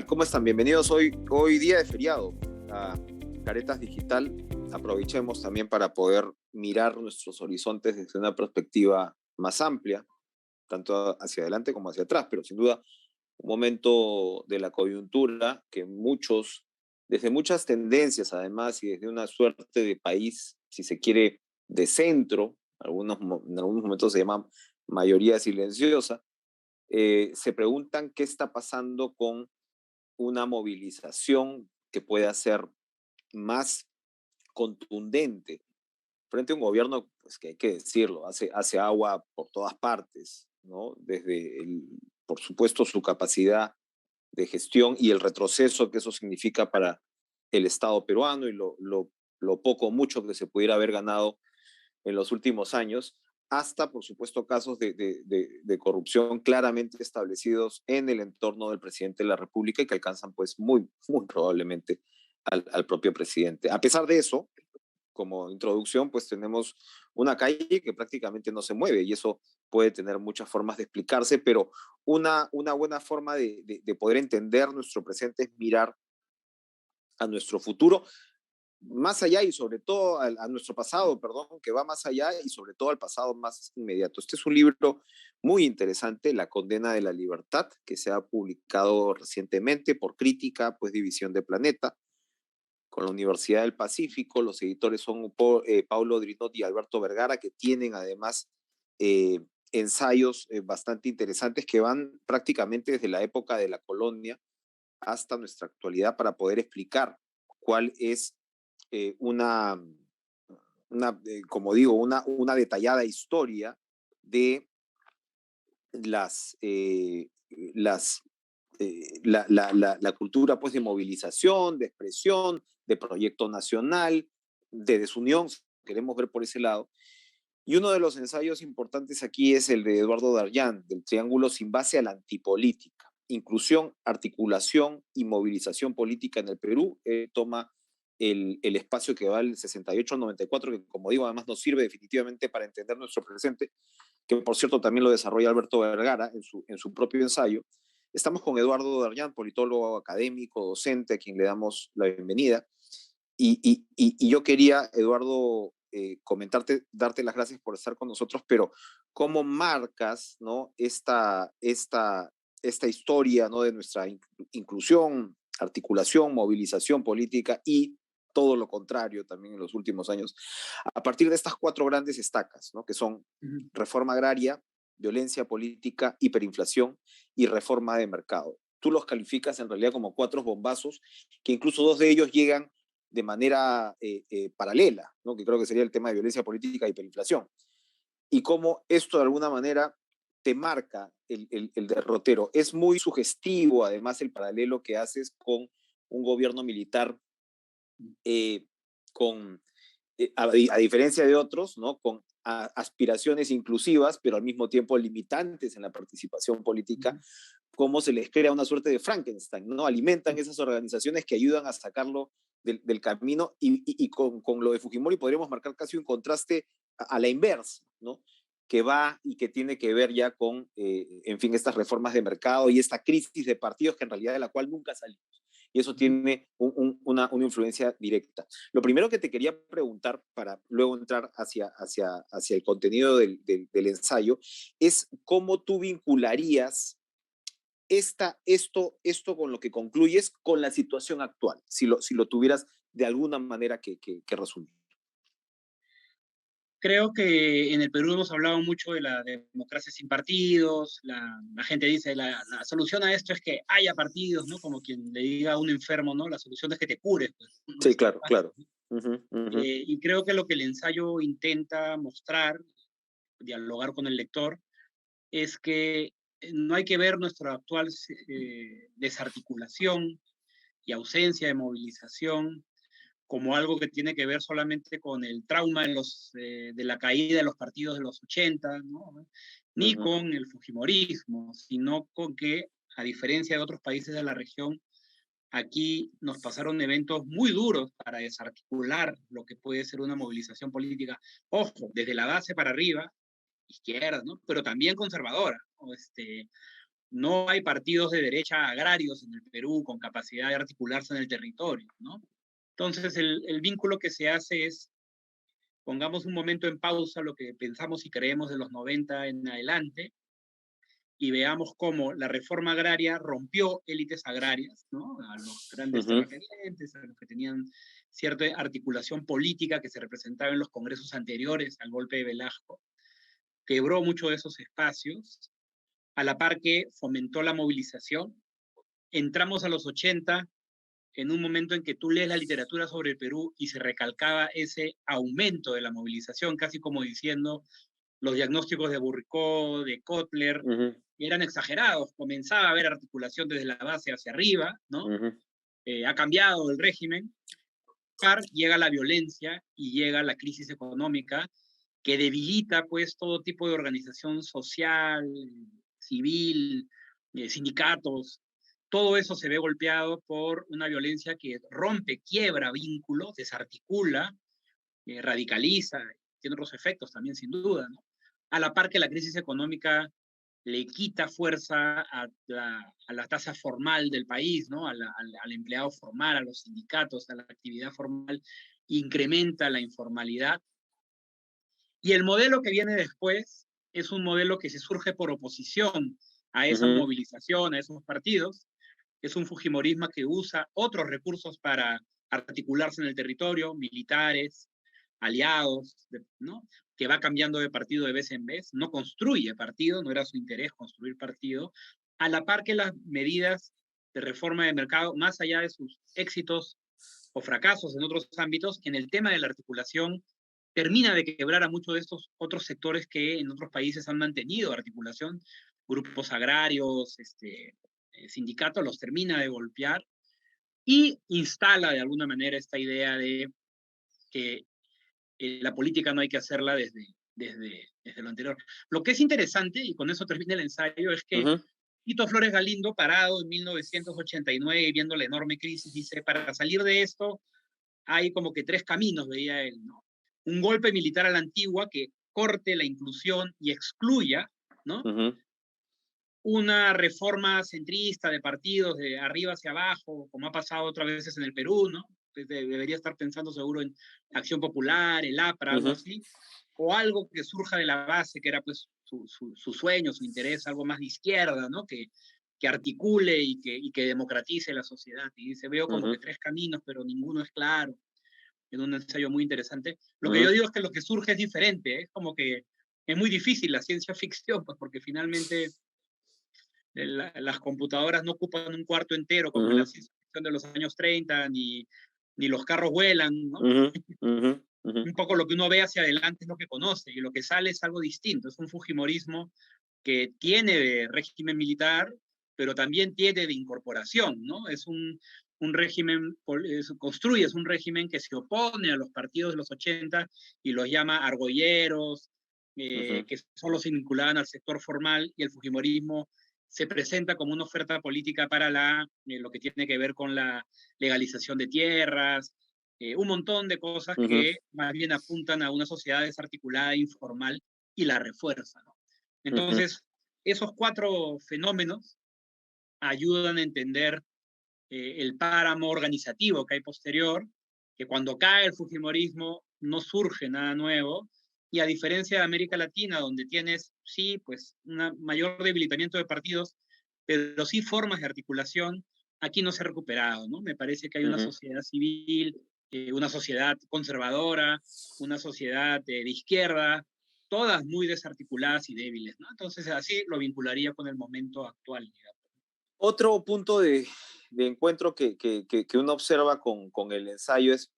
tal? ¿Cómo están? Bienvenidos hoy día de feriado a Caretas Digital. Aprovechemos también para poder mirar nuestros horizontes desde una perspectiva más amplia, tanto hacia adelante como hacia atrás, pero sin duda un momento de la coyuntura que muchos, desde muchas tendencias además y desde una suerte de país, si se quiere, de centro, en algunos momentos se llama mayoría silenciosa, se preguntan qué está pasando con una movilización que pueda ser más contundente frente a un gobierno, pues que hay que decirlo, hace agua por todas partes, ¿no? Por supuesto, su capacidad de gestión y el retroceso que eso significa para el Estado peruano y lo poco o mucho que se pudiera haber ganado en los últimos años, hasta, por supuesto, casos de corrupción claramente establecidos en el entorno del presidente de la República y que alcanzan, pues, muy probablemente al propio presidente. A pesar de eso, como introducción, pues tenemos una calle que prácticamente no se mueve y eso puede tener muchas formas de explicarse, pero una buena forma de poder entender nuestro presente es mirar a nuestro futuro más allá y sobre todo a nuestro pasado, perdón, que va más allá y sobre todo al pasado más inmediato. Este es un libro muy interesante, La condena de la libertad, que se ha publicado recientemente por Crítica, pues División de Planeta, con la Universidad del Pacífico. Los editores son Paulo Drinot y Alberto Vergara, que tienen además eh, ensayos bastante interesantes que van prácticamente desde la época de la colonia hasta nuestra actualidad para poder explicar cuál es eh, una, como digo, una detallada historia de las, las la cultura pues de movilización, de expresión, de proyecto nacional, de desunión, queremos ver por ese lado. Y uno de los ensayos importantes aquí es el de Eduardo Darllán, del Triángulo sin base a la antipolítica, inclusión, articulación y movilización política en el Perú. Toma el espacio que va al 68-94, que como digo, además nos sirve definitivamente para entender nuestro presente, que por cierto también lo desarrolla Alberto Vergara en su propio ensayo. Estamos con Eduardo Darllán, politólogo académico, docente, a quien le damos la bienvenida. Y yo quería, Eduardo, comentarte, darte las gracias por estar con nosotros, pero ¿cómo marcas, ¿no? esta historia, ¿no? De nuestra inclusión, articulación, movilización política y todo lo contrario también en los últimos años, a partir de estas cuatro grandes estacas, ¿no? Que son reforma agraria, violencia política, hiperinflación y reforma de mercado? Tú los calificas en realidad como cuatro bombazos, que incluso dos de ellos llegan de manera paralela, ¿no? Que creo que sería el tema de violencia política e hiperinflación. Y cómo esto de alguna manera te marca el derrotero. Es muy sugestivo, además, el paralelo que haces con un gobierno militar eh, con, a diferencia de otros, ¿no? Con aspiraciones inclusivas, pero al mismo tiempo limitantes en la participación política, cómo se les crea una suerte de Frankenstein, ¿no? Alimentan esas organizaciones que ayudan a sacarlo del camino y con lo de Fujimori podríamos marcar casi un contraste a la inversa, ¿no? Que va y que tiene que ver ya con, en fin, estas reformas de mercado y esta crisis de partidos que en realidad de la cual nunca salimos. Y eso tiene una influencia directa. Lo primero que te quería preguntar para luego entrar hacia el contenido del ensayo es cómo tú vincularías esto con lo que concluyes con la situación actual, si lo tuvieras de alguna manera que resumir. Creo que en el Perú hemos hablado mucho de la democracia sin partidos, la gente dice, la solución a esto es que haya partidos, ¿no? Como quien le diga a un enfermo, ¿no? La solución es que te cures, pues. No Sí, es tan claro, fácil, claro. ¿no? Uh-huh. Y creo que lo que el ensayo intenta mostrar, dialogar con el lector, es que no hay que ver nuestra actual desarticulación y ausencia de movilización como algo que tiene que ver solamente con el trauma de la caída de los partidos de los 80, ¿no? Ni con el fujimorismo, sino con que, a diferencia de otros países de la región, aquí nos pasaron eventos muy duros para desarticular lo que puede ser una movilización política, ojo, desde la base para arriba, izquierda, ¿no? Pero también conservadora, no hay partidos de derecha agrarios en el Perú con capacidad de articularse en el territorio, ¿no? Entonces, el vínculo que se hace es, pongamos un momento en pausa lo que pensamos y creemos de los 90 en adelante, y veamos cómo la reforma agraria rompió élites agrarias, ¿no? A los grandes terratenientes, a los que tenían cierta articulación política que se representaba en los congresos anteriores al golpe de Velasco, quebró mucho de esos espacios, a la par que fomentó la movilización. Entramos a los 80 en un momento en que tú lees la literatura sobre el Perú y se recalcaba ese aumento de la movilización, casi como diciendo los diagnósticos de Burricó, de Kotler, eran exagerados, comenzaba a haber articulación desde la base hacia arriba, ¿no? Ha cambiado el régimen, llega la violencia y llega la crisis económica que debilita pues todo tipo de organización social, civil, sindicatos. Todo eso se ve golpeado por una violencia que rompe, quiebra vínculos, desarticula, radicaliza, tiene otros efectos también sin duda, ¿no? A la par que la crisis económica le quita fuerza a la tasa formal del país, ¿no? Al empleado formal, a los sindicatos, a la actividad formal, incrementa la informalidad. Y el modelo que viene después es un modelo que se surge por oposición a esa movilización, a esos partidos. Es un fujimorismo que usa otros recursos para articularse en el territorio, militares, aliados, ¿no? Que va cambiando de partido de vez en vez, no construye partido, no era su interés construir partido, a la par que las medidas de reforma de mercado, más allá de sus éxitos o fracasos en otros ámbitos, en el tema de la articulación, termina de quebrar a muchos de estos otros sectores que en otros países han mantenido articulación, grupos agrarios, sindicatos, los termina de golpear y instala de alguna manera esta idea de que la política no hay que hacerla desde lo anterior. Lo que es interesante, y con eso termina el ensayo, es que Tito Flores Galindo, parado en 1989, viendo la enorme crisis, dice, para salir de esto hay como que tres caminos, veía él, ¿no? Un golpe militar a la antigua que corte la inclusión y excluya, ¿no? Una reforma centrista de partidos de arriba hacia abajo, como ha pasado otras veces en el Perú, ¿no? Debería estar pensando seguro en Acción Popular, el APRA, algo así, o algo que surja de la base, que era pues su sueño, su interés, algo más de izquierda, ¿no? Que articule y que democratice la sociedad. Y dice, veo como que tres caminos, pero ninguno es claro. En un ensayo muy interesante. Lo que yo digo es que lo que surge es diferente, es como que es muy difícil la ciencia ficción, pues porque finalmente las computadoras no ocupan un cuarto entero como en la ciencia ficción de los años 30, ni los carros vuelan, ¿no? Un poco lo que uno ve hacia adelante es lo que conoce, y lo que sale es algo distinto, es un fujimorismo que tiene de régimen militar, pero también tiene de incorporación, ¿no? Es un régimen, es un régimen que se opone a los partidos de los 80 y los llama argolleros, que solo se vinculaban al sector formal, y el fujimorismo se presenta como una oferta política para lo que tiene que ver con la legalización de tierras, un montón de cosas que más bien apuntan a una sociedad desarticulada, informal, y la refuerzan, ¿no? Entonces, esos cuatro fenómenos ayudan a entender el páramo organizativo que hay posterior, que cuando cae el fujimorismo no surge nada nuevo, y a diferencia de América Latina, donde tienes, sí, pues un mayor debilitamiento de partidos, pero sí formas de articulación, aquí no se ha recuperado, ¿no? Me parece que hay una sociedad civil, una sociedad conservadora, una sociedad de izquierda, todas muy desarticuladas y débiles, ¿no? Entonces así lo vincularía con el momento actual, digamos. Otro punto de encuentro que uno observa con el ensayo es,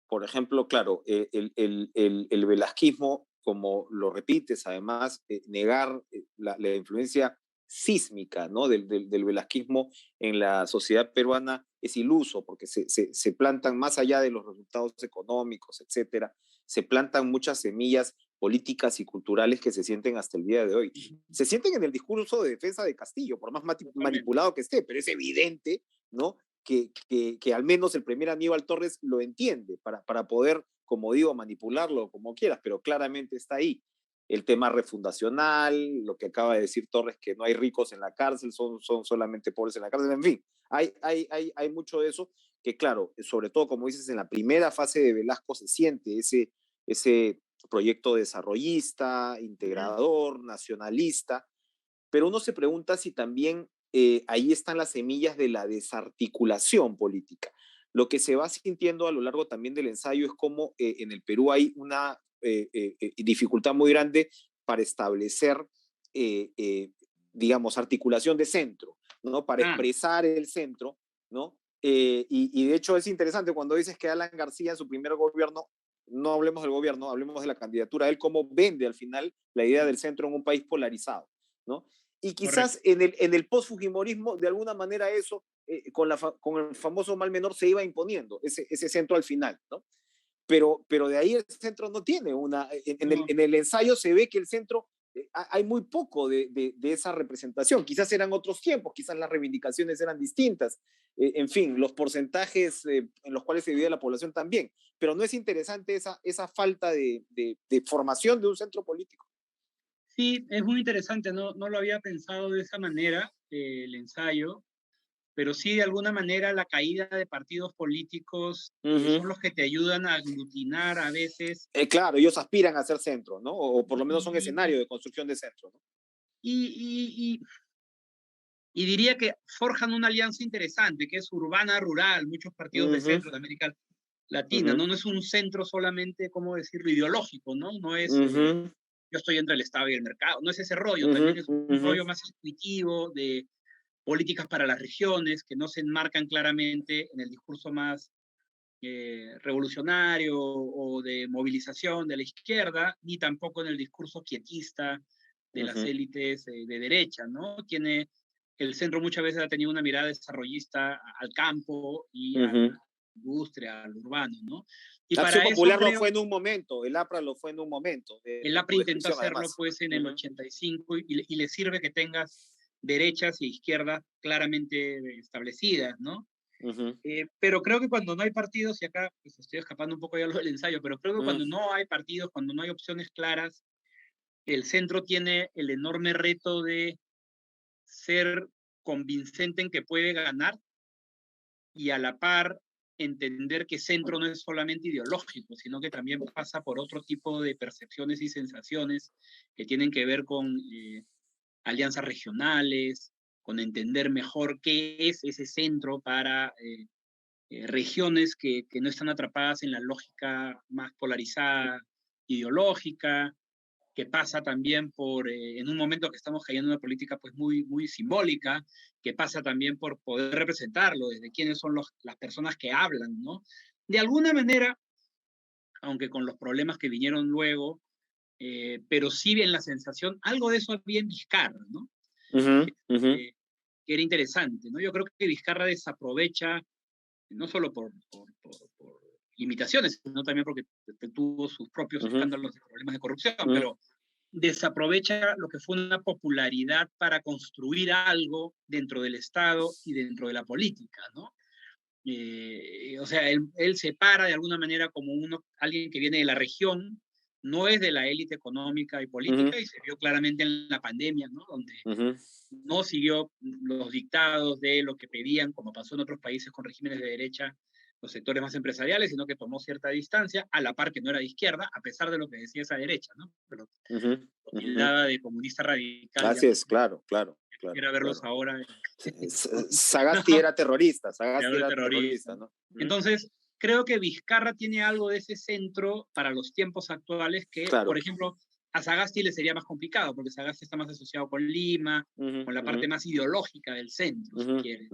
por ejemplo, claro, el velasquismo, como lo repites, además, negar la influencia sísmica, ¿no? del velasquismo en la sociedad peruana es iluso, porque se plantan más allá de los resultados económicos, etcétera, se plantan muchas semillas políticas y culturales que se sienten hasta el día de hoy. Se sienten en el discurso de defensa de Castillo, por más manipulado que esté, pero es evidente, ¿no? Que al menos el primer Aníbal Torres lo entiende para poder, como digo, manipularlo como quieras, pero claramente está ahí. el tema refundacional, lo que acaba de decir Torres, que no hay ricos en la cárcel, son solamente pobres en la cárcel, en fin, hay mucho de eso que, claro, sobre todo, como dices, en la primera fase de Velasco se siente ese proyecto desarrollista, integrador, nacionalista, pero uno se pregunta si también ahí están las semillas de la desarticulación política. Lo que se va sintiendo a lo largo también del ensayo es cómo en el Perú hay una dificultad muy grande para establecer, digamos, articulación de centro, ¿no? Para expresar el centro, ¿no? Y de hecho es interesante cuando dices que Alan García en su primer gobierno, no hablemos del gobierno, hablemos de la candidatura, él cómo vende al final la idea del centro en un país polarizado, ¿no? Y quizás en el post-fujimorismo, de alguna manera eso, con el famoso mal menor, se iba imponiendo, ese centro al final, ¿no? Pero de ahí el centro no tiene en el ensayo se ve que el centro, hay muy poco de esa representación. Quizás eran otros tiempos, quizás las reivindicaciones eran distintas, en fin, los porcentajes en los cuales se divide la población también, pero no es interesante esa falta de formación de un centro político. Sí, es muy interesante, no lo había pensado de esa manera, el ensayo, pero sí de alguna manera la caída de partidos políticos son los que te ayudan a aglutinar a veces. Claro, ellos aspiran a ser centro, ¿no? O por lo menos son escenario de construcción de centro, ¿no? Y diría que forjan una alianza interesante, que es urbana-rural, muchos partidos de centro de América Latina, ¿no? No es un centro solamente, ¿cómo decirlo?, ideológico, ¿no? No es, yo estoy entre el Estado y el mercado, no es ese rollo, también es un rollo más intuitivo de políticas para las regiones, que no se enmarcan claramente en el discurso más revolucionario o de movilización de la izquierda, ni tampoco en el discurso quietista de las élites de derecha, ¿no? El centro muchas veces ha tenido una mirada desarrollista al campo y a la industria, al urbano, ¿no? Y la Acción para Popular eso lo fue en un momento, el APRA lo fue en un momento. El APRA intentó hacerlo pues en el 85 y le sirve que tengas derechas e izquierdas claramente establecidas, ¿no? Pero creo que cuando no hay partidos, y acá pues, estoy escapando un poco ya del ensayo, pero creo que cuando no hay partidos, cuando no hay opciones claras, el centro tiene el enorme reto de ser convincente en que puede ganar y a la par entender que centro no es solamente ideológico, sino que también pasa por otro tipo de percepciones y sensaciones que tienen que ver con alianzas regionales, con entender mejor qué es ese centro para regiones que no están atrapadas en la lógica más polarizada ideológica, que pasa también por, en un momento que estamos cayendo en una política pues muy simbólica, que pasa también por poder representarlo, desde quiénes son las personas que hablan, ¿no? De alguna manera, aunque con los problemas que vinieron luego, pero sí en la sensación, algo de eso había en Vizcarra, ¿no? Que era interesante, ¿no? Yo creo que Vizcarra desaprovecha, no solo por limitaciones, sino también porque tuvo sus propios escándalos y problemas de corrupción, pero desaprovecha lo que fue una popularidad para construir algo dentro del Estado y dentro de la política, ¿no? O sea, él se para de alguna manera como alguien que viene de la región, no es de la élite económica y política, y se vio claramente en la pandemia, ¿no? Donde no siguió los dictados de lo que pedían, como pasó en otros países con regímenes de derecha, los sectores más empresariales, sino que tomó cierta distancia, a la par que no era de izquierda, a pesar de lo que decía esa derecha, ¿no? Pero tildaba de comunista radical. Así es, claro. Era verlos ahora. Sagasti era terrorista, ¿no? Entonces, creo que Vizcarra tiene algo de ese centro para los tiempos actuales que, por ejemplo, a Sagasti le sería más complicado, porque Sagasti está más asociado con Lima, con la parte más ideológica del centro, si quiere.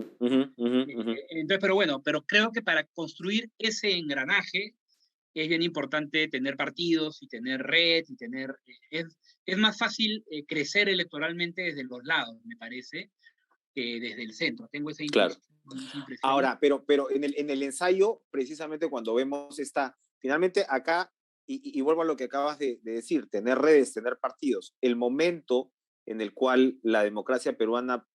Entonces, pero creo que para construir ese engranaje es bien importante tener partidos y tener red y tener... es más fácil crecer electoralmente desde los lados, me parece, que desde el centro. Tengo esa impresión. Ahora, pero en el ensayo, precisamente cuando vemos finalmente acá, y vuelvo a lo que acabas de decir, tener redes, tener partidos, el momento en el cual la democracia peruana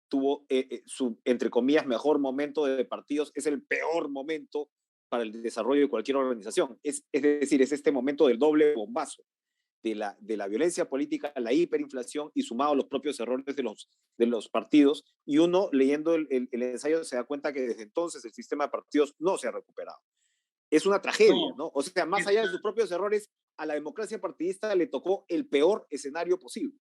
tuvo su, entre comillas, mejor momento de partidos, es el peor momento para el desarrollo de cualquier organización. Es decir, es este momento del doble bombazo. de la violencia política, la hiperinflación y sumado a los propios errores de los partidos. Y uno leyendo el ensayo se da cuenta que desde entonces el sistema de partidos no se ha recuperado. Es una tragedia, No, ¿no? O sea, más es allá de sus propios errores, a la democracia partidista le tocó el peor escenario posible.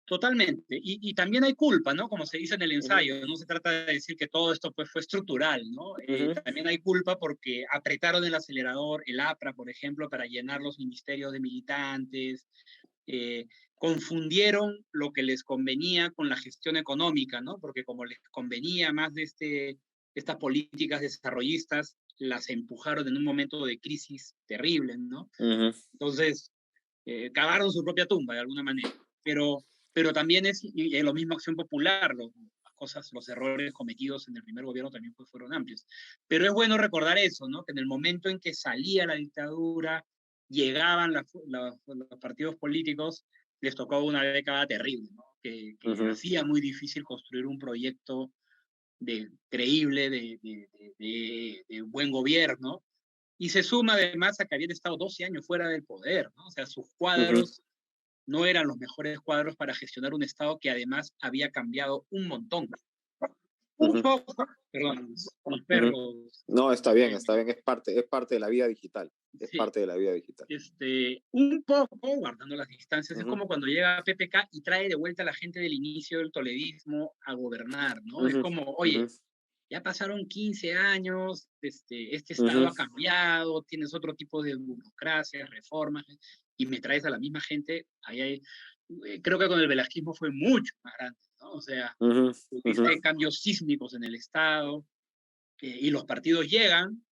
totalmente. Y también hay culpa, ¿no? Como se dice en el Uh -huh. ensayo, no se trata de decir que todo esto pues, fue estructural, ¿no? Uh -huh. También hay culpa porque apretaron el acelerador, el APRA, por ejemplo, para llenar los ministerios de militantes, confundieron lo que les convenía con la gestión económica, ¿no? Porque como les convenía más de estas políticas desarrollistas, las empujaron en un momento de crisis terrible, ¿no? Uh -huh. Entonces, cavaron su propia tumba de alguna manera. Pero también es lo mismo Acción Popular, los errores cometidos en el primer gobierno también pues, fueron amplios. Pero es bueno recordar eso, ¿no? Que en el momento en que salía la dictadura, llegaban los partidos políticos, les tocó una década terrible, ¿no? Que Uh -huh. hacía muy difícil construir un proyecto creíble de buen gobierno. Y se suma además a que habían estado 12 años fuera del poder, ¿no? O sea, sus cuadros no eran los mejores cuadros para gestionar un Estado que además había cambiado un montón. Un poco, perdón, los perros. No, está bien, es parte de la vida digital, es Sí, parte de la vida digital. un poco, guardando las distancias, es como cuando llega PPK y trae de vuelta a la gente del inicio del toledismo a gobernar, ¿no? Es como, oye, ya pasaron 15 años, este Estado ha cambiado, tienes otro tipo de burocracia, reformas, y me traes a la misma gente, creo que con el velasquismo fue mucho más grande, ¿no? O sea, tuviste cambios sísmicos en el Estado, y los partidos llegan,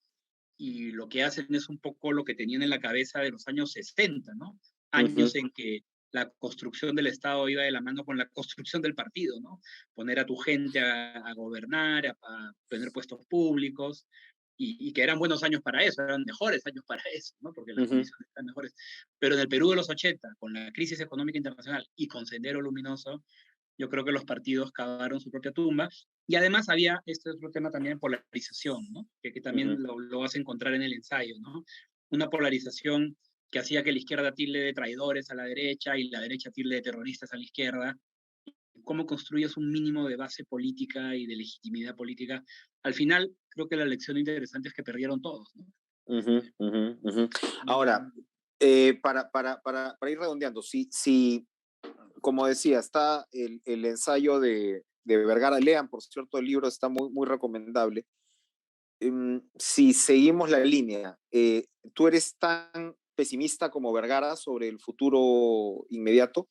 y lo que hacen es un poco lo que tenían en la cabeza de los años 60, ¿no? Años en que la construcción del Estado iba de la mano con la construcción del partido, ¿no? Poner a tu gente a gobernar, a tener puestos públicos, y que eran buenos años para eso, eran mejores años para eso, ¿no? Porque las condiciones eran mejores. Pero en el Perú de los 80, con la crisis económica internacional y con Sendero Luminoso, yo creo que los partidos cavaron su propia tumba. Y además había este otro tema también, polarización, ¿no? Que también lo vas a encontrar en el ensayo, ¿no? Una polarización que hacía que la izquierda tilde de traidores a la derecha y la derecha tilde de terroristas a la izquierda. ¿Cómo construyes un mínimo de base política y de legitimidad política? Al final, creo que la lección interesante es que perdieron todos, ¿no? Ahora, para ir redondeando, si como decía, está el ensayo de Vergara. Lean, por cierto, el libro está muy, muy recomendable. Si seguimos la línea, ¿tú eres tan pesimista como Vergara sobre el futuro inmediato?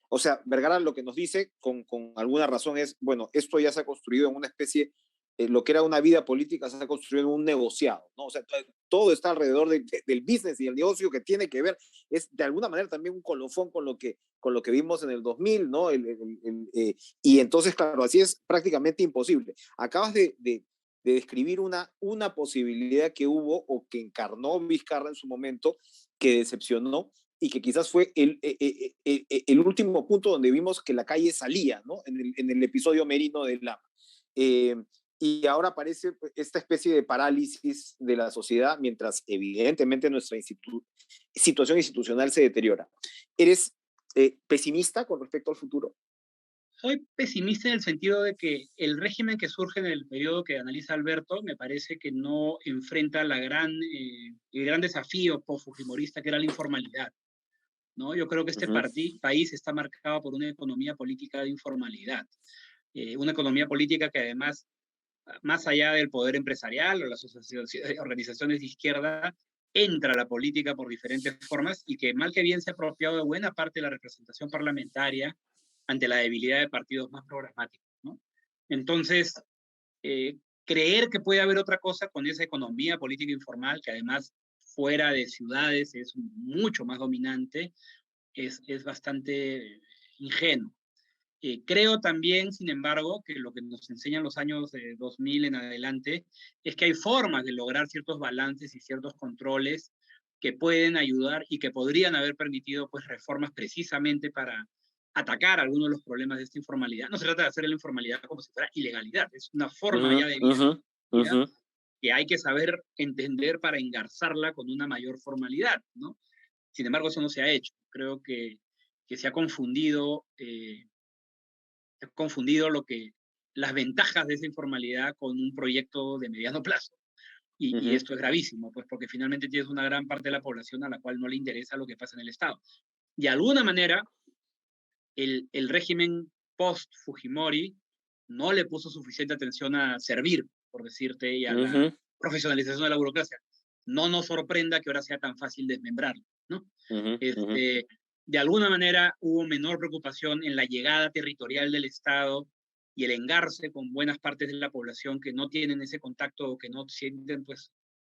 O sea, Vergara lo que nos dice con alguna razón es, bueno, esto ya se ha construido en una especie, lo que era una vida política se ha construido en un negociado, ¿no? O sea, todo está alrededor del business y el negocio que tiene que ver, es de alguna manera también un colofón con lo que vimos en el 2000, ¿no? Y entonces, claro, así es prácticamente imposible. Acabas de describir una posibilidad que hubo o que encarnó Vizcarra en su momento, que decepcionó, y que quizás fue el último punto donde vimos que la calle salía, ¿no? En el episodio Merino de Lama. Y ahora aparece esta especie de parálisis de la sociedad, mientras evidentemente nuestra situación institucional se deteriora. ¿Eres pesimista con respecto al futuro? Soy pesimista en el sentido de que el régimen que surge en el periodo que analiza Alberto me parece que no enfrenta el gran desafío post-fujimorista que era la informalidad, ¿no? Yo creo que este país está marcado por una economía política de informalidad, una economía política que además, más allá del poder empresarial o las organizaciones de izquierda, entra a la política por diferentes formas y que mal que bien se ha apropiado de buena parte de la representación parlamentaria ante la debilidad de partidos más programáticos, ¿no? Entonces, creer que puede haber otra cosa con esa economía política informal, que además fuera de ciudades es mucho más dominante, es bastante ingenuo. Creo también, sin embargo, que lo que nos enseñan los años 2000 en adelante es que hay formas de lograr ciertos balances y ciertos controles que pueden ayudar y que podrían haber permitido pues, reformas precisamente para atacar algunos de los problemas de esta informalidad. No se trata de hacer la informalidad como si fuera ilegalidad, es una forma ya de vida que hay que saber entender para engarzarla con una mayor formalidad, ¿no? Sin embargo, eso no se ha hecho. Creo que se ha confundido las ventajas de esa informalidad con un proyecto de mediano plazo. Y esto es gravísimo, pues porque finalmente tienes una gran parte de la población a la cual no le interesa lo que pasa en el Estado. De alguna manera, el régimen post-Fujimori no le puso suficiente atención a servir, por decirte, y a la profesionalización de la burocracia. No nos sorprenda que ahora sea tan fácil desmembrarlo, ¿no? De alguna manera hubo menor preocupación en la llegada territorial del Estado y el engarce con buenas partes de la población que no tienen ese contacto o que no sienten, pues,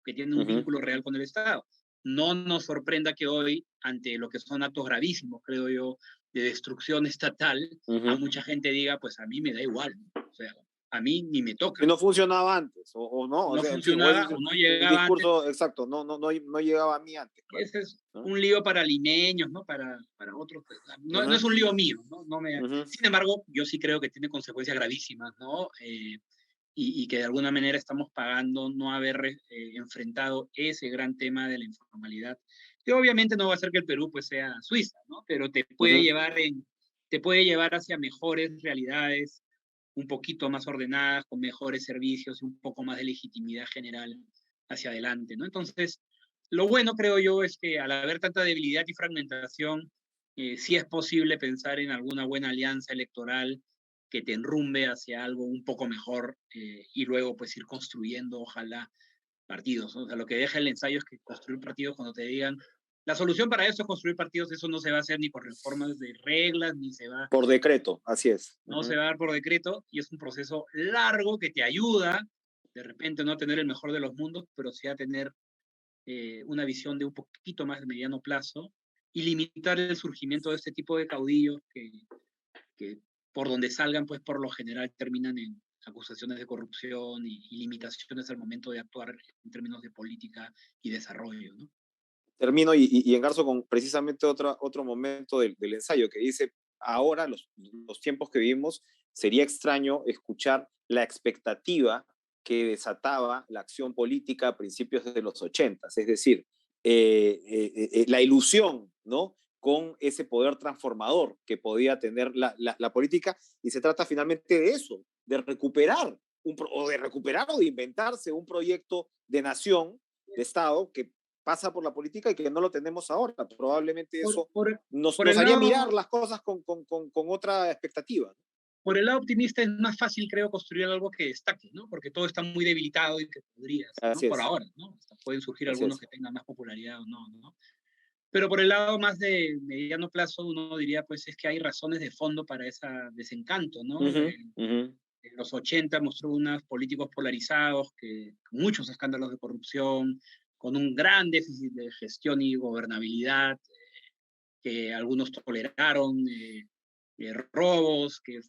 que tienen un vínculo real con el Estado. No nos sorprenda que hoy, ante lo que son actos gravísimos, creo yo, de destrucción estatal, a mucha gente diga, pues a mí me da igual, o sea, a mí ni me toca. Que no funcionaba antes, o no. No funcionaba o no llegaba discurso, antes. Exacto, no llegaba a mí antes. Claro. Ese es un lío para limeños, ¿no? Para otros. Pues, no es un lío mío, ¿no? Sin embargo, yo sí creo que tiene consecuencias gravísimas, ¿no? Y que de alguna manera estamos pagando no haber enfrentado ese gran tema de la informalidad, que obviamente no va a hacer que el Perú pues sea Suiza, ¿no? Pero te puede llevar hacia mejores realidades, un poquito más ordenadas, con mejores servicios y un poco más de legitimidad general hacia adelante, ¿no? Entonces, lo bueno, creo yo, es que al haber tanta debilidad y fragmentación, sí es posible pensar en alguna buena alianza electoral que te enrumbe hacia algo un poco mejor y luego pues ir construyendo, ojalá, partidos, ¿no? O sea, lo que deja el ensayo es que construir partidos cuando te digan, la solución para eso es construir partidos, eso no se va a hacer ni por reformas de reglas, ni se va... Por decreto, así es. No se va a dar por decreto y es un proceso largo que te ayuda, de repente no a tener el mejor de los mundos, pero sí a tener una visión de un poquito más de mediano plazo y limitar el surgimiento de este tipo de caudillos que por donde salgan, pues por lo general terminan en acusaciones de corrupción y limitaciones al momento de actuar en términos de política y desarrollo, ¿no? Termino y engarzo con precisamente otro momento del ensayo que dice, ahora los tiempos que vivimos, sería extraño escuchar la expectativa que desataba la acción política a principios de los 80, es decir, la ilusión, ¿no?, con ese poder transformador que podía tener la política, y se trata finalmente de eso, de recuperar o de inventarse un proyecto de nación, de Estado, que pasa por la política y que no lo tenemos ahora. Probablemente eso nos haría mirar las cosas con otra expectativa. Por el lado optimista es más fácil, creo, construir algo que destaque, ¿no? Porque todo está muy debilitado y que podrías, ¿no? Por ahora, ¿no? Pueden surgir algunos que tengan más popularidad o no, ¿no? Pero por el lado más de mediano plazo, uno diría, pues, es que hay razones de fondo para ese desencanto, ¿no? En los 80 mostró unos políticos polarizados, con muchos escándalos de corrupción, con un gran déficit de gestión y gobernabilidad, que algunos toleraron, robos, que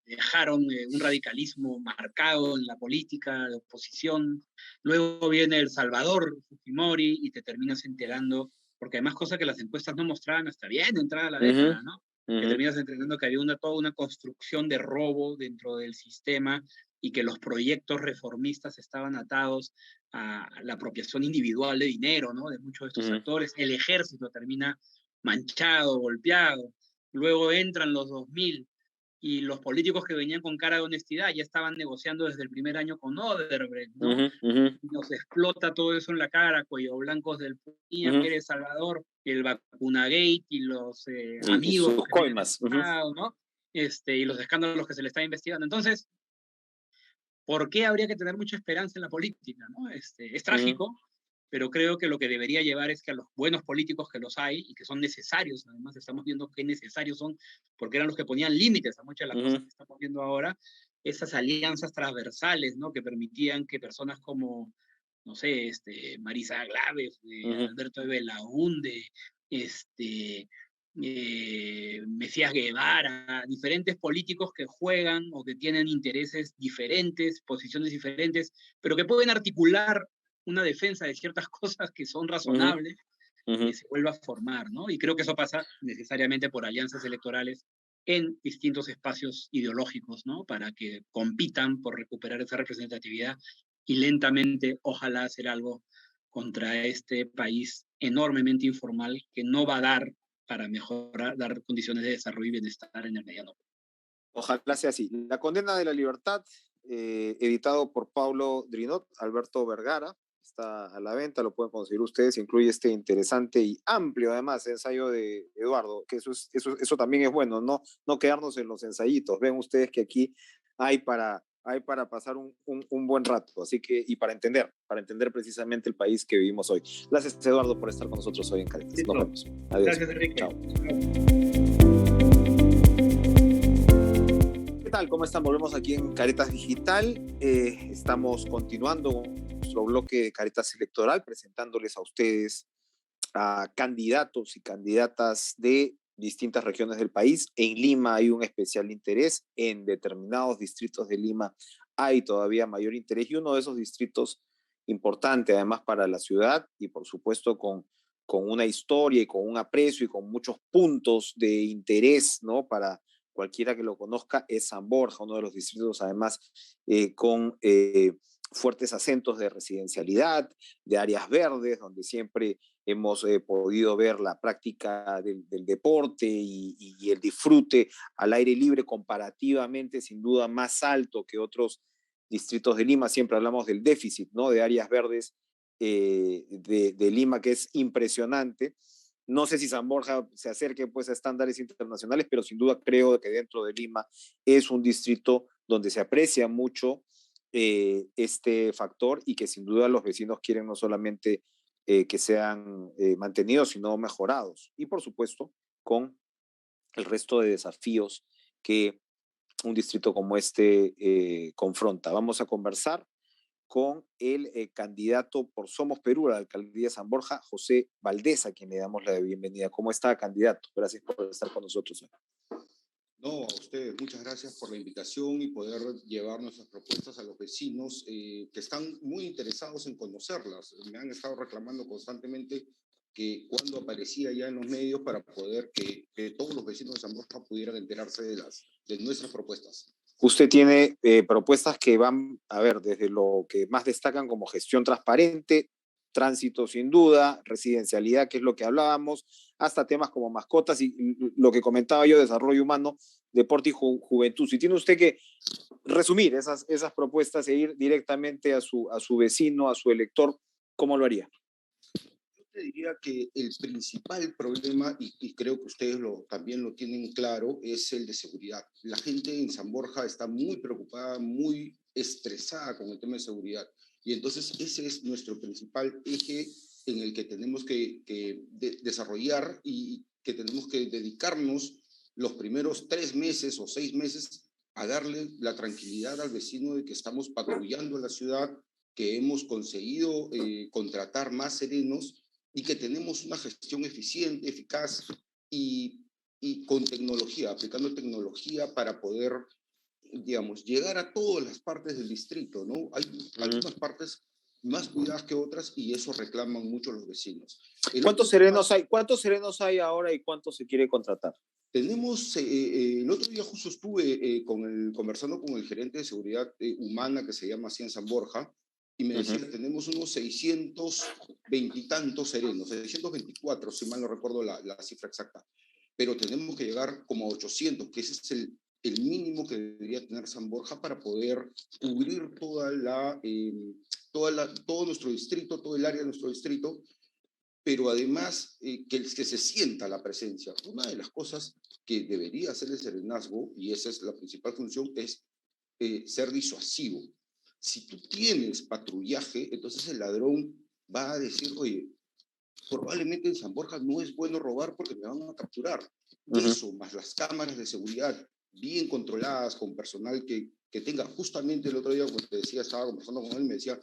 dejaron un radicalismo marcado en la política de oposición. Luego viene El Salvador, Fujimori, y te terminas enterando, porque además cosas que las encuestas no mostraban hasta bien entrada la década, ¿no? Que terminas entendiendo que había toda una construcción de robo dentro del sistema y que los proyectos reformistas estaban atados a la apropiación individual de dinero, ¿no? De muchos de estos actores. El ejército termina manchado, golpeado. Luego entran los 2000 y los políticos que venían con cara de honestidad ya estaban negociando desde el primer año con Odebrecht, ¿no? Nos explota todo eso en la cara, cuello blancos del PUNIA, Pérez Salvador, el Vacunagate y los amigos sus coimas, ¿no? Y los escándalos que se le está investigando. Entonces, ¿por qué habría que tener mucha esperanza en la política, ¿no? Es trágico, pero creo que lo que debería llevar es que a los buenos políticos, que los hay y que son necesarios, además estamos viendo qué necesarios son, porque eran los que ponían límites a muchas de las cosas que estamos viendo ahora, esas alianzas transversales, ¿no? Que permitían que personas como, no sé, Marisa Glaves, Alberto de Belaúnde, Mesías Guevara, diferentes políticos que juegan o que tienen intereses diferentes, posiciones diferentes, pero que pueden articular una defensa de ciertas cosas que son razonables, y se vuelva a formar, ¿no? Y creo que eso pasa necesariamente por alianzas electorales en distintos espacios ideológicos, ¿no? Para que compitan por recuperar esa representatividad y lentamente, ojalá, hacer algo contra este país enormemente informal que no va a dar para mejorar, dar condiciones de desarrollo y bienestar en el mediano. Ojalá sea así. La condena de la libertad, editado por Paulo Drinot, Alberto Vergara, está a la venta, lo pueden conseguir ustedes, incluye este interesante y amplio además ensayo de Eduardo, que eso también es bueno, no quedarnos en los ensayitos, ven ustedes que aquí hay para pasar un buen rato, así que, y para entender precisamente el país que vivimos hoy. Gracias, Eduardo, por estar con nosotros hoy en Caritas. Nos vemos. Adiós. Gracias, Enrique. Chao. ¿Qué tal? ¿Cómo están? Volvemos aquí en Caritas Digital. Estamos continuando con nuestro bloque de Caritas Electoral, presentándoles a ustedes a candidatos y candidatas de distintas regiones del país. En Lima hay un especial interés, en determinados distritos de Lima hay todavía mayor interés, y uno de esos distritos importante además para la ciudad y por supuesto con una historia y con un aprecio y con muchos puntos de interés, ¿no? Para cualquiera que lo conozca, es San Borja, uno de los distritos además con fuertes acentos de residencialidad, de áreas verdes, donde siempre hemos podido ver la práctica del deporte y el disfrute al aire libre comparativamente, sin duda, más alto que otros distritos de Lima. Siempre hablamos del déficit, ¿no? De áreas verdes de Lima, que es impresionante. No sé si San Borja se acerque pues a estándares internacionales, pero sin duda creo que dentro de Lima es un distrito donde se aprecia mucho este factor y que sin duda los vecinos quieren no solamente que sean mantenidos, sino mejorados. Y por supuesto, con el resto de desafíos que un distrito como este confronta. Vamos a conversar con el candidato por Somos Perú a la alcaldía de San Borja, José Valdés, a quien le damos la bienvenida. ¿Cómo está, candidato? Gracias por estar con nosotros hoy. No, a ustedes, muchas gracias por la invitación y poder llevar nuestras propuestas a los vecinos que están muy interesados en conocerlas. Me han estado reclamando constantemente que cuando aparecía ya en los medios para poder que todos los vecinos de San Borja pudieran enterarse de nuestras propuestas. Usted tiene propuestas que van, a ver, desde lo que más destacan como gestión transparente, tránsito sin duda, residencialidad, que es lo que hablábamos, hasta temas como mascotas y lo que comentaba yo, desarrollo humano, deporte y juventud. Si tiene usted que resumir esas propuestas e ir directamente a su vecino, a su elector, ¿cómo lo haría? Yo te diría que el principal problema, y creo que ustedes también lo tienen claro, es el de seguridad. La gente en San Borja está muy preocupada, muy estresada con el tema de seguridad. Y entonces ese es nuestro principal eje en el que tenemos que desarrollar y que tenemos que dedicarnos los primeros 3 meses o 6 meses a darle la tranquilidad al vecino de que estamos patrullando la ciudad, que hemos conseguido contratar más serenos y que tenemos una gestión eficiente, eficaz y con tecnología, aplicando tecnología para poder, digamos, llegar a todas las partes del distrito, ¿no? Hay algunas partes más cuidadas que otras y eso reclaman mucho los vecinos. ¿Cuántos serenos hay ahora y cuántos se quiere contratar? Tenemos, el otro día justo estuve conversando con el gerente de seguridad humana que se llama así en San Borja y me decía, tenemos unos 620 y tantos serenos, 624 si mal no recuerdo la cifra exacta, pero tenemos que llegar como a 800, que ese es el mínimo que debería tener San Borja para poder cubrir todo nuestro distrito, todo el área de nuestro distrito, pero además que se sienta la presencia. Una de las cosas que debería hacer el serenazgo, y esa es la principal función, es ser disuasivo. Si tú tienes patrullaje, entonces el ladrón va a decir, oye, probablemente en San Borja no es bueno robar porque me van a capturar. Eso, más las cámaras de seguridad bien controladas, con personal que tenga, justamente el otro día, como te decía, estaba conversando con él, me decía,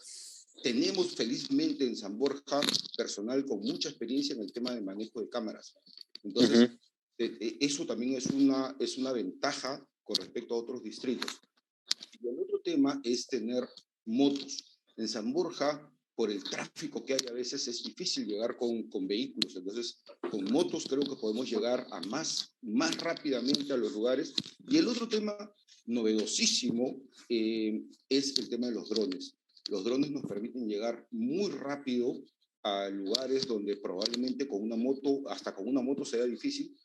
tenemos felizmente en San Borja personal con mucha experiencia en el tema de manejo de cámaras. Entonces, eso también es una ventaja con respecto a otros distritos. Y el otro tema es tener motos. En San Borja, por el tráfico que hay a veces, es difícil llegar con vehículos. Entonces, con motos creo que podemos llegar a más rápidamente a los lugares. Y el otro tema novedosísimo es el tema de los drones. Los drones nos permiten llegar muy rápido a lugares donde probablemente con una moto, hasta con una moto sea difícil,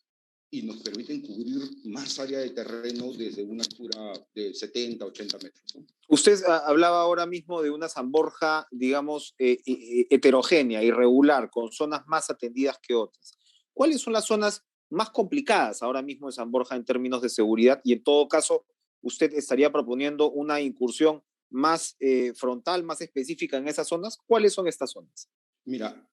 y nos permiten cubrir más área de terreno desde una altura de 70, 80 metros, ¿no? Usted hablaba ahora mismo de una San Borja, digamos, heterogénea, irregular, con zonas más atendidas que otras. ¿Cuáles son las zonas más complicadas ahora mismo de San Borja en términos de seguridad? Y en todo caso, ¿usted estaría proponiendo una incursión más frontal, más específica en esas zonas? ¿Cuáles son estas zonas? Mira,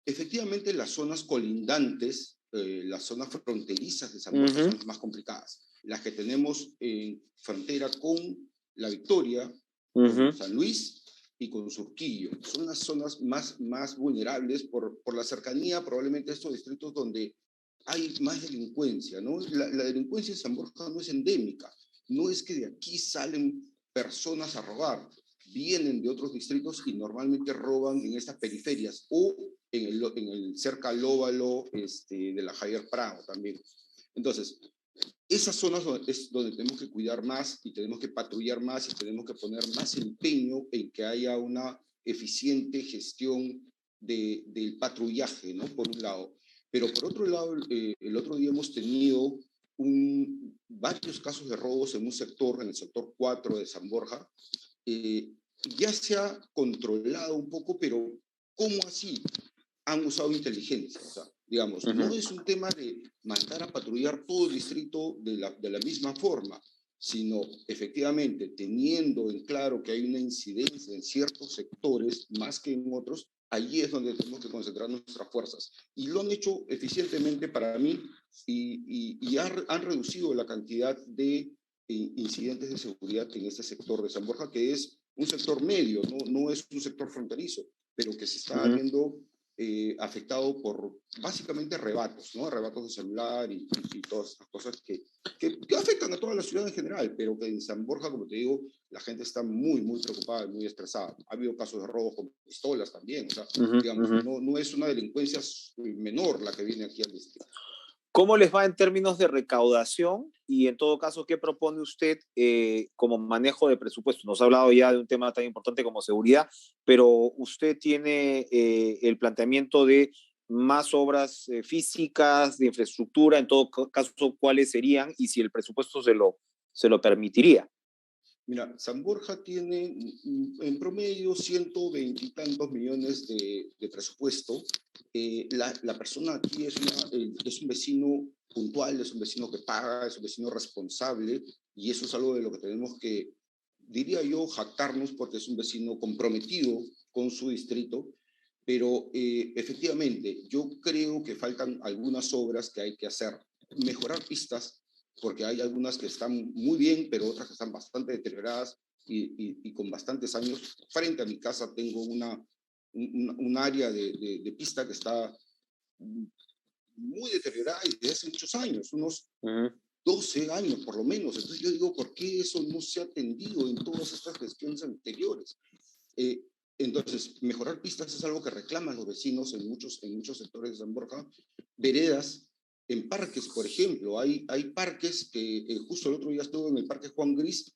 efectivamente las zonas colindantes, las zonas fronterizas de San Borja son las más complicadas. Las que tenemos en frontera con La Victoria, con San Luis y con Surquillo. Son las zonas más vulnerables por la cercanía probablemente a estos distritos donde hay más delincuencia, ¿no? La delincuencia en San Borja no es endémica, no es que de aquí salen personas a robar, vienen de otros distritos y normalmente roban en estas periferias o en el cerca al óvalo de la Javier Prado también. Entonces, esas zonas es donde tenemos que cuidar más y tenemos que patrullar más y tenemos que poner más empeño en que haya una eficiente gestión del patrullaje, ¿no? Por un lado. Pero por otro lado, el otro día hemos tenido varios casos de robos en un sector, en el sector 4 de San Borja. Ya se ha controlado un poco, pero ¿cómo así? Han usado inteligencia, o sea, digamos, no es un tema de mandar a patrullar todo el distrito de la misma forma, sino efectivamente teniendo en claro que hay una incidencia en ciertos sectores más que en otros, allí es donde tenemos que concentrar nuestras fuerzas. Y lo han hecho eficientemente para mí y han reducido la cantidad de incidentes de seguridad en este sector de San Borja, que es un sector medio, no es un sector fronterizo, pero que se está viendo afectado por básicamente arrebatos, ¿no? Arrebatos de celular y todas estas cosas que afectan a toda la ciudad en general, pero que en San Borja, como te digo, la gente está muy preocupada y muy estresada. Ha habido casos de robos con pistolas también, o sea, digamos, no es una delincuencia menor la que viene aquí al distrito. ¿Cómo les va en términos de recaudación? Y en todo caso, ¿qué propone usted como manejo de presupuesto? Nos ha hablado ya de un tema tan importante como seguridad, pero usted tiene el planteamiento de más obras físicas, de infraestructura, en todo caso, ¿cuáles serían? Y si el presupuesto se lo permitiría. Mira, San Borja tiene en promedio 120 y tantos millones de presupuesto. La persona aquí es un vecino puntual, es un vecino que paga, es un vecino responsable, y eso es algo de lo que tenemos que, diría yo, jactarnos, porque es un vecino comprometido con su distrito. Pero efectivamente, yo creo que faltan algunas obras que hay que hacer. Mejorar pistas, porque hay algunas que están muy bien, pero otras que están bastante deterioradas y con bastantes años. Frente a mi casa tengo un área de pista que está muy deteriorada y desde hace muchos años, unos 12 años por lo menos. Entonces yo digo, ¿por qué eso no se ha atendido en todas estas gestiones anteriores? Entonces, mejorar pistas es algo que reclaman los vecinos en muchos sectores de San Borja. Veredas, en parques, por ejemplo, hay parques que justo el otro día estuve en el Parque Juan Gris,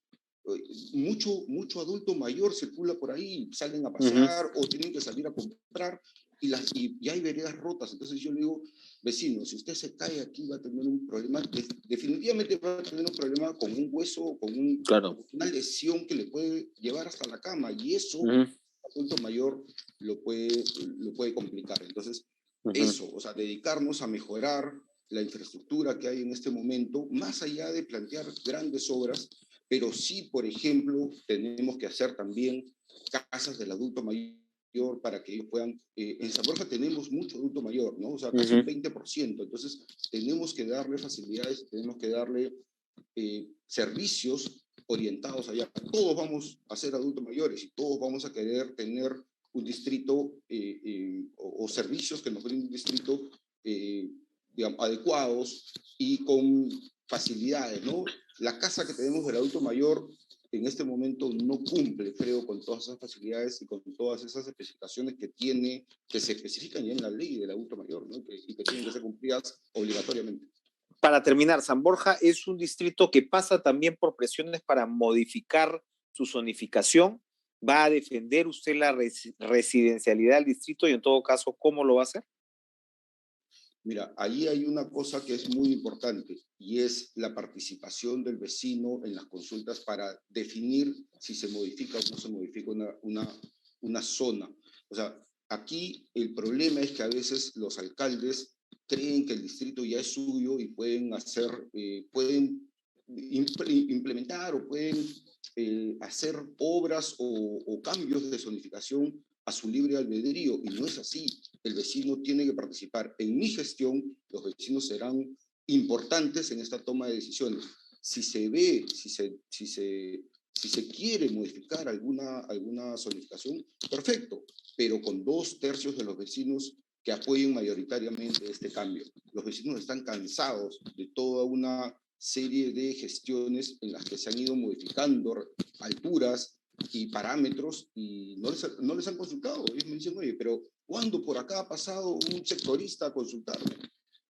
mucho adulto mayor circula por ahí, salen a pasear o tienen que salir a comprar y hay veredas rotas. Entonces yo le digo, vecino, si usted se cae aquí va a tener un problema, definitivamente va a tener un problema con un hueso, con una lesión que le puede llevar hasta la cama, y eso adulto mayor lo puede complicar. Entonces, eso, o sea, dedicarnos a mejorar la infraestructura que hay en este momento, más allá de plantear grandes obras, pero sí, por ejemplo, tenemos que hacer también casas del adulto mayor para que ellos puedan, en San Borja tenemos mucho adulto mayor, ¿no? O sea, casi un 20%, entonces tenemos que darle facilidades, tenemos que darle servicios orientados allá. Todos vamos a ser adultos mayores y todos vamos a querer tener un distrito o servicios que nos brinden un distrito digamos, adecuados y con facilidades, ¿no? La casa que tenemos del adulto mayor en este momento no cumple, creo, con todas esas facilidades y con todas esas especificaciones que se especifican ya en la ley del adulto mayor, ¿no? Y que tienen que ser cumplidas obligatoriamente. Para terminar, San Borja es un distrito que pasa también por presiones para modificar su zonificación. ¿Va a defender usted la residencialidad del distrito y en todo caso, cómo lo va a hacer? Mira, ahí hay una cosa que es muy importante y es la participación del vecino en las consultas para definir si se modifica o no se modifica una zona. O sea, aquí el problema es que a veces los alcaldes creen que el distrito ya es suyo y pueden implementar o pueden hacer obras o cambios de zonificación a su libre albedrío, y no es así. El vecino tiene que participar. En mi gestión, los vecinos serán importantes en esta toma de decisiones. Si se ve, si se quiere modificar alguna zonificación, perfecto, pero con 2/3 de los vecinos que apoyen mayoritariamente este cambio. Los vecinos están cansados de toda una serie de gestiones en las que se han ido modificando alturas y parámetros y no les han consultado. Ellos me dicen, oye, pero ¿cuándo por acá ha pasado un sectorista a consultarme?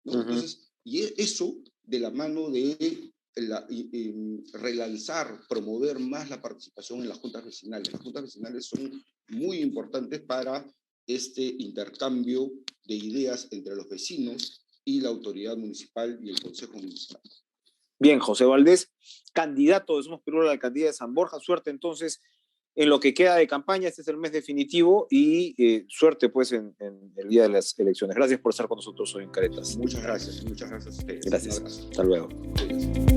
¿No? Entonces, y eso de la mano de relanzar, promover más la participación en las juntas vecinales. Las juntas vecinales son muy importantes para este intercambio de ideas entre los vecinos y la autoridad municipal y el consejo municipal. Bien, José Valdés, candidato de Somos Perú a la alcaldía de San Borja. Suerte entonces en lo que queda de campaña. Este es el mes definitivo y suerte pues en el día de las elecciones. Gracias por estar con nosotros hoy en Caretas. Muchas gracias a ustedes. Gracias. Hasta luego. Gracias.